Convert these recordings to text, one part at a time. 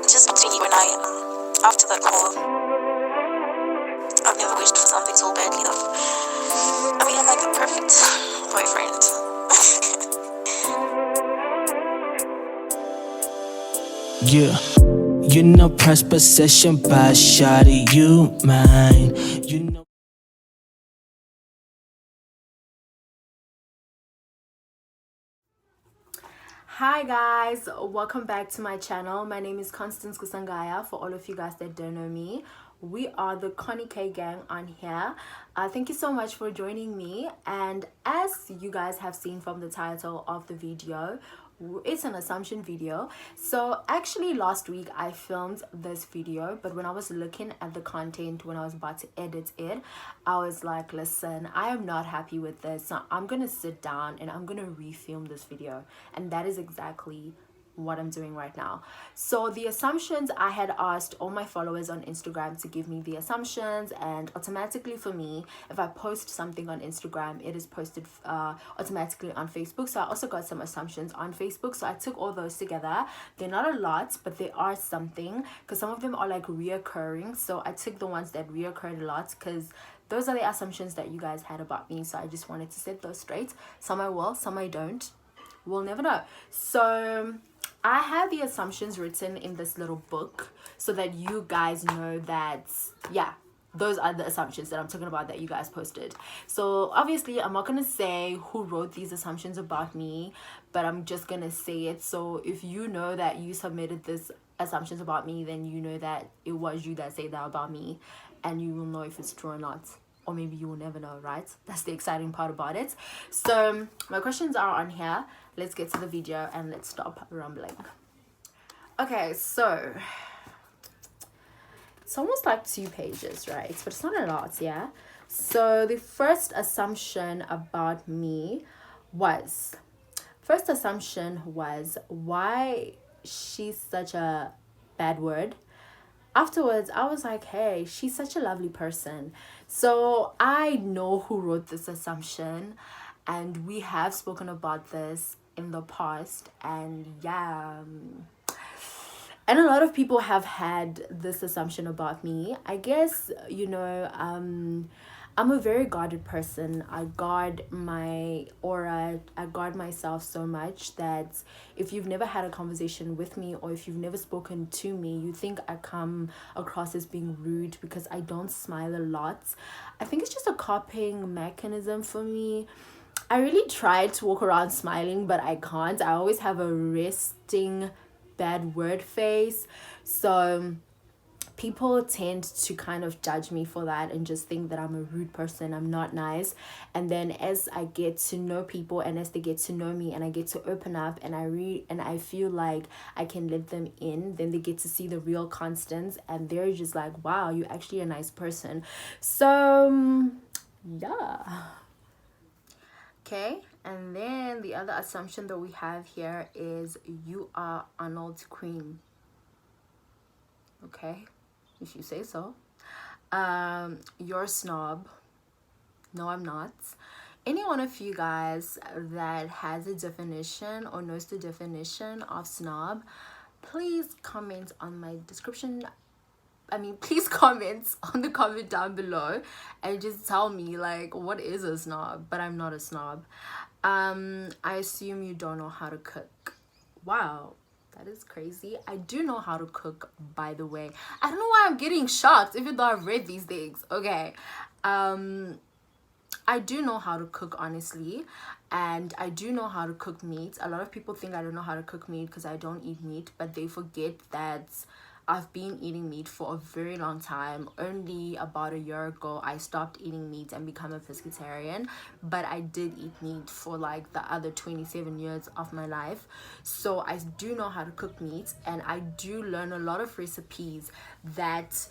Just between you and I, after that call, I've never wished for something so badly though. I mean, I'm like the perfect boyfriend. Yeah, you know, press possession by shawty, you mine. You know. Hi guys, welcome back to my channel. My name is Constance Kusangaya. For all of you guys that don't know me, we are the Connie K gang on here. Thank you so much for joining me, and as you guys have seen from the title of the video, it's an assumption video. So actually last week I filmed this video, but when I was looking at the content, when I was about to edit it, I was like, listen, I am not happy with this, so I'm gonna sit down and I'm gonna refilm this video. And that is exactly what I'm doing right now. So the assumptions, I had asked all my followers on Instagram to give me the assumptions, and automatically for me, if I post something on Instagram, it is posted automatically on Facebook. So I also got some assumptions on Facebook, so I took all those together. They're not a lot, but they are something, because some of them are like reoccurring. So I took the ones that reoccurred a lot, because those are the assumptions that you guys had about me. So I just wanted to set those straight. Some I will, some I don't. We'll never know. So I have the assumptions written in this little book so that you guys know that, yeah, those are the assumptions that I'm talking about that you guys posted. So obviously I'm not gonna say who wrote these assumptions about me, but I'm just gonna say it. So if you know that you submitted this assumptions about me, then you know that it was you that said that about me, and you will know if it's true or not. Or maybe you will never know, right? That's the exciting part about it. So my questions are on here. Let's get to the video and let's stop rambling. Okay, so it's almost like 2 pages, right? But it's not a lot, yeah? So the first assumption about me was, first assumption was why she's such a bad word. Afterwards, I was like, hey, she's such a lovely person. So I know who wrote this assumption, and we have spoken about this in the past, and yeah, and a lot of people have had this assumption about me. I guess, you know, I'm a very guarded person. I guard my aura. I guard myself so much that if you've never had a conversation with me, or if you've never spoken to me, you think I come across as being rude because I don't smile a lot. I think it's just a coping mechanism for me. I really try to walk around smiling, but I can't. I always have a resting bad word face. So people tend to kind of judge me for that and just think that I'm a rude person, I'm not nice. And then as I get to know people, and as they get to know me, and I get to open up, and I feel like I can let them in, then they get to see the real Constance, and they're just like, wow, you're actually a nice person. So yeah. Okay, and then the other assumption that we have here is you are Arnold's cream. Okay, if you say so. You're a snob. No, I'm not. Any one of you guys that has a definition or knows the definition of snob, please comment on my description. Please comment on the comment down below and just tell me, like, what is a snob? But I'm not a snob. I assume you don't know how to cook. Wow, that is crazy. I do know how to cook, by the way. I don't know why I'm getting shocked, even though I've read these things. Okay. I do know how to cook, honestly, and I do know how to cook meat. A lot of people think I don't know how to cook meat because I don't eat meat, but they forget that I've been eating meat for a very long time. Only about a year ago, I stopped eating meat and become a pescatarian, but I did eat meat for like the other 27 years of my life. So I do know how to cook meat, and I do learn a lot of recipes that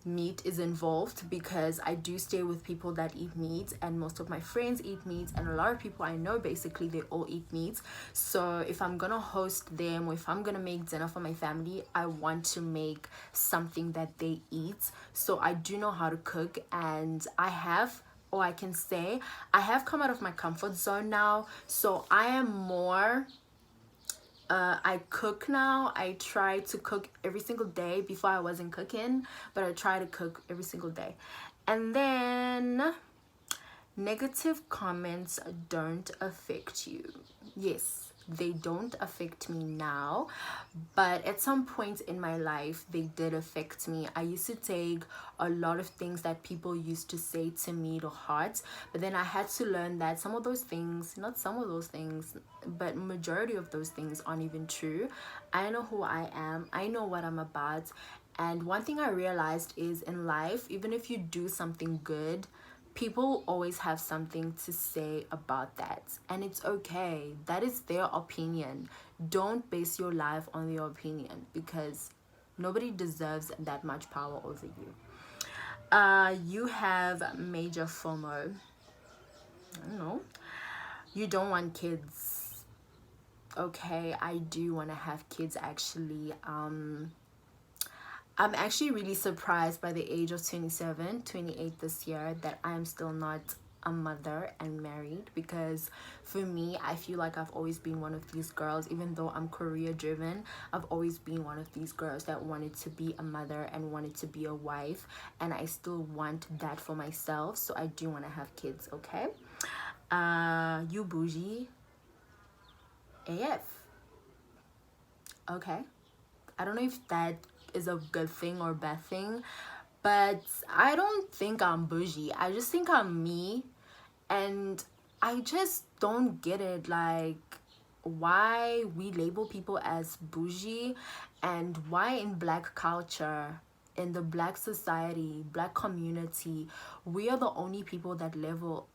meat is involved, because I do stay with people that eat meat, and most of my friends eat meat, and a lot of people I know, basically they all eat meat. So if I'm gonna host them, or if I'm gonna make dinner for my family, I want to make something that they eat. So I do know how to cook, and I can say I have come out of my comfort zone now. So I am more I cook now. I try to cook every single day. Before I wasn't cooking, but I try to cook every single day. And then negative comments don't affect you. Yes, they don't affect me now, but at some point in my life they did affect me. I used to take a lot of things that people used to say to me to heart, but then I had to learn that some of those things, not some of those things, but majority of those things aren't even true. I know who I am, I know what I'm about. And one thing I realized is, in life, even if you do something good, people always have something to say about that, and it's okay. That is their opinion. Don't base your life on their opinion, because nobody deserves that much power over you. You have major FOMO. I don't know. You don't want kids. Okay, I do want to have kids actually. I'm actually really surprised by the age of 27, 28 this year, that I'm still not a mother and married, because for me, I feel like I've always been one of these girls. Even though I'm career driven, I've always been one of these girls that wanted to be a mother and wanted to be a wife, and I still want that for myself. So I do want to have kids. Okay, you bougie AF. Okay, I don't know if that is a good thing or bad thing, but I don't think I'm bougie. I just think I'm me, and I just don't get it, like, why we label people as bougie, and why in black culture, in the black society, black community, we are the only people that label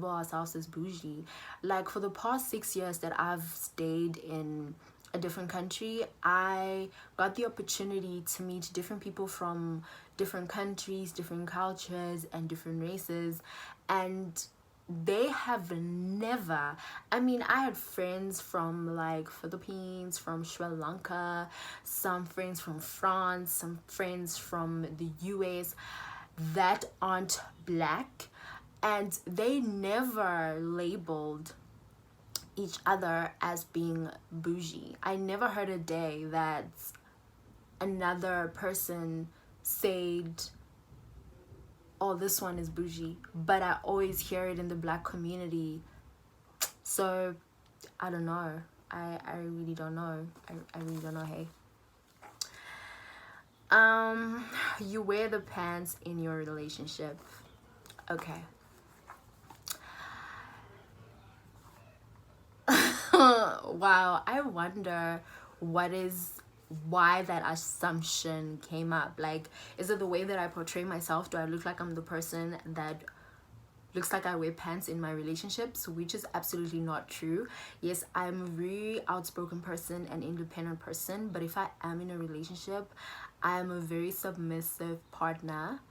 ourselves as bougie. Like, for the past 6 years that I've stayed in a different country, I got the opportunity to meet different people from different countries, different cultures, and different races, and they have never, I had friends from like Philippines, from Sri Lanka, some friends from France, some friends from the US that aren't black, and they never labeled each other as being bougie. I never heard a day that another person said, oh, this one is bougie, but I always hear it in the black community. So I don't know. I really don't know. I really don't know. Hey, you wear the pants in your relationship. Okay. Wow, I wonder why that assumption came up. Like, is it the way that I portray myself? Do I look like I'm the person that looks like I wear pants in my relationships? Which is absolutely not true. Yes, I'm a very outspoken person and independent person, but if I am in a relationship, I am a very submissive partner,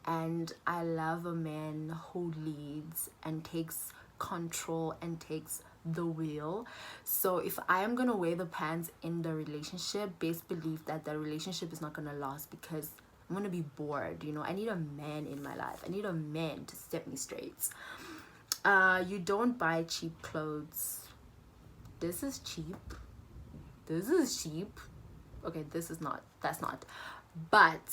and I love a man who leads and takes control and takes the wheel. So if I am gonna wear the pants in the relationship, best believe that the relationship is not gonna last, because I'm gonna be bored. I need a man in my life. I need a man to set me straight. You don't buy cheap clothes. This is cheap. This is cheap. Okay, this is not. That's not. But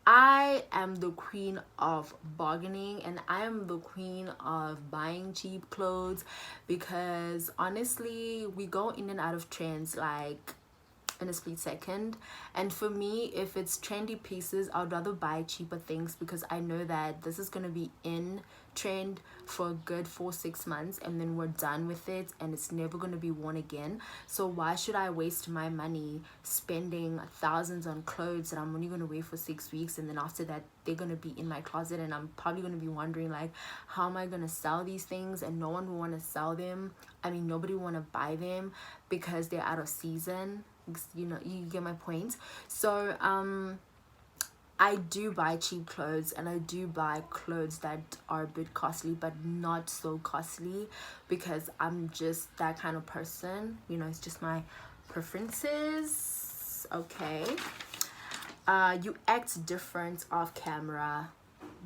I am the queen of bargaining, and I am the queen of buying cheap clothes, because honestly, we go in and out of trends like in a split second. And for me, if it's trendy pieces, I'd rather buy cheaper things, because I know that this is going to be in trend for a good 4-6 months, and then we're done with it, and it's never going to be worn again. So why should I waste my money spending thousands on clothes that I'm only going to wear for 6 weeks, and then after that they're going to be in my closet, and I'm probably going to be wondering, like, how am I going to sell these things? And no one will want to sell them. Nobody will want to buy them because they're out of season. You get my point. So I do buy cheap clothes, and I do buy clothes that are a bit costly, but not so costly, because I'm just that kind of person. It's just my preferences. Okay. You act different off camera.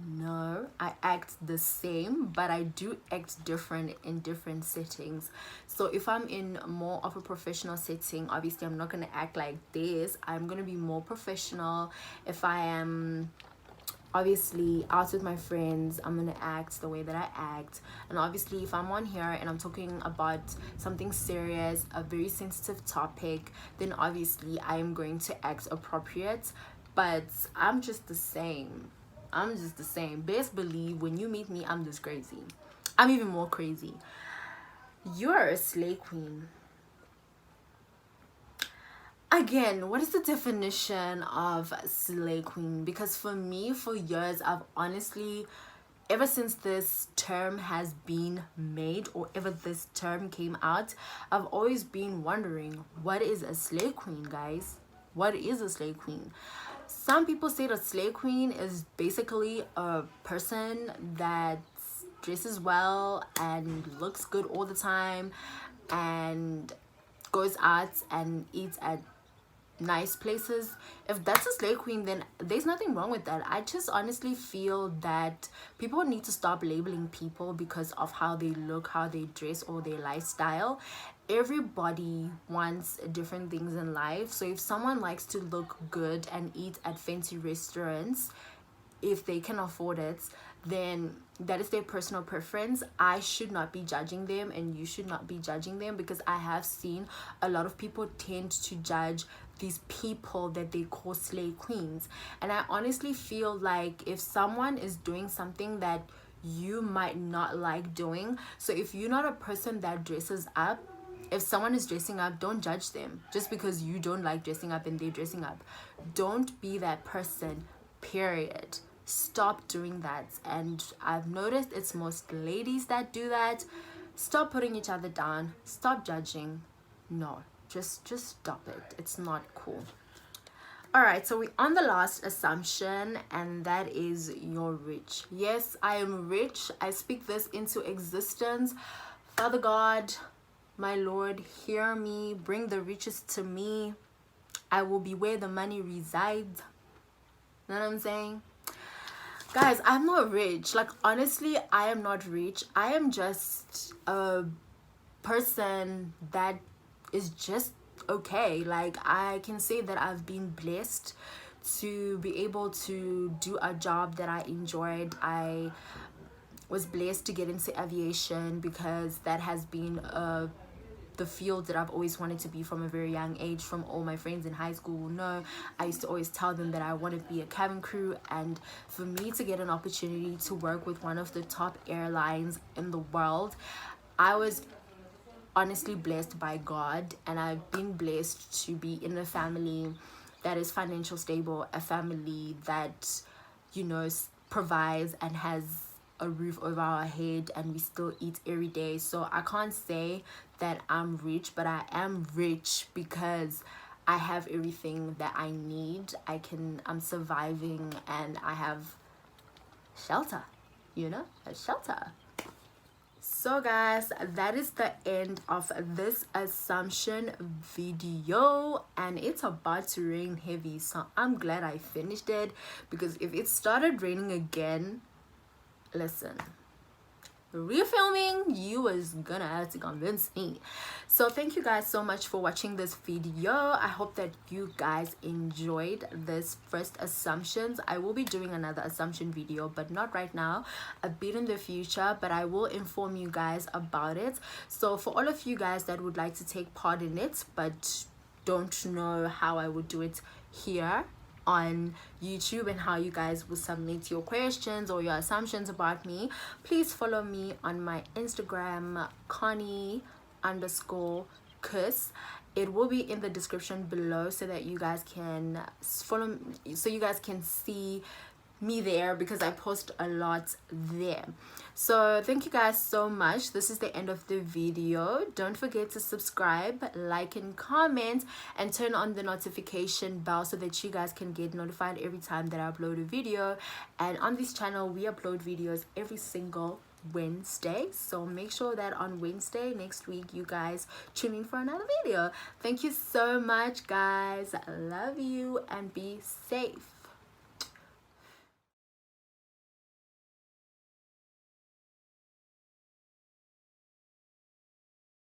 No, I act the same, but I do act different in different settings. So if I'm in more of a professional setting, obviously I'm not going to act like this. I'm going to be more professional. If I am obviously out with my friends, I'm gonna act the way that I act. And obviously if I'm on here and I'm talking about something serious, a very sensitive topic, then obviously I am going to act appropriate. But I'm just the same. I'm just the same. Best believe when you meet me, I'm just crazy. I'm even more crazy. You're a slay queen. Again, what is the definition of slay queen? Because for me, for years, I've honestly, ever since this term has been made, or ever this term came out, I've always been wondering, what is a slay queen, guys? What is a slay queen? Some people say that slay queen is basically a person that dresses well and looks good all the time and goes out and eats at nice places. If that's a slay queen, then there's nothing wrong with that. I just honestly feel that people need to stop labeling people because of how they look, how they dress, or their lifestyle. Everybody wants different things in life. So if someone likes to look good and eat at fancy restaurants, if they can afford it, then that is their personal preference. I should not be judging them, and you should not be judging them, because I have seen a lot of people tend to judge these people that they call slay queens. And I honestly feel like if someone is doing something that you might not like doing, so if you're not a person that dresses up, if someone is dressing up, don't judge them just because you don't like dressing up and they're dressing up. Don't be that person, period. Stop doing that. And I've noticed it's most ladies that do that. Stop putting each other down. Stop judging. No, just stop it. It's not cool. All right, so we're on the last assumption, and that is you're rich. Yes, I am rich. I speak this into existence. Father God, my Lord, hear me. Bring the riches to me. I will be where the money resides. You know what I'm saying? Guys, I'm not rich. Like, honestly, I am not rich. I am just a person that is just okay. Like, I can say that I've been blessed to be able to do a job that I enjoyed. I was blessed to get into aviation because that has been the field that I've always wanted to be from a very young age. From all my friends in high school will know, I used to always tell them that I want to be a cabin crew. And for me to get an opportunity to work with one of the top airlines in the world, I was honestly blessed by God. And I've been blessed to be in a family that is financial stable, a family that, you know, provides and has a roof over our head, and we still eat every day. So I can't say that I'm rich, but I am rich because I have everything that I need. I'm surviving, and I have shelter, you know, a shelter. So guys, that is the end of this assumption video, and it's about to rain heavy, so I'm glad I finished it, because if it started raining again, listen, refilming you was gonna have to convince me. So thank you guys so much for watching this video. I hope that you guys enjoyed this first assumptions. I will be doing another assumption video, but not right now, a bit in the future, but I will inform you guys about it. So for all of you guys that would like to take part in it but don't know how I would do it here on YouTube and how you guys will submit your questions or your assumptions about me, please follow me on my Instagram, Connie_Kiss. It will be in the description below so that you guys can follow, so you guys can see me there, because I post a lot there. So thank you guys so much. This is the end of the video. Don't forget to subscribe, like, and comment, and turn on the notification bell so that you guys can get notified every time that I upload a video. And on this channel we upload videos every single Wednesday, so make sure that on Wednesday next week you guys tune in for another video. Thank you so much, guys. Love you, and be safe.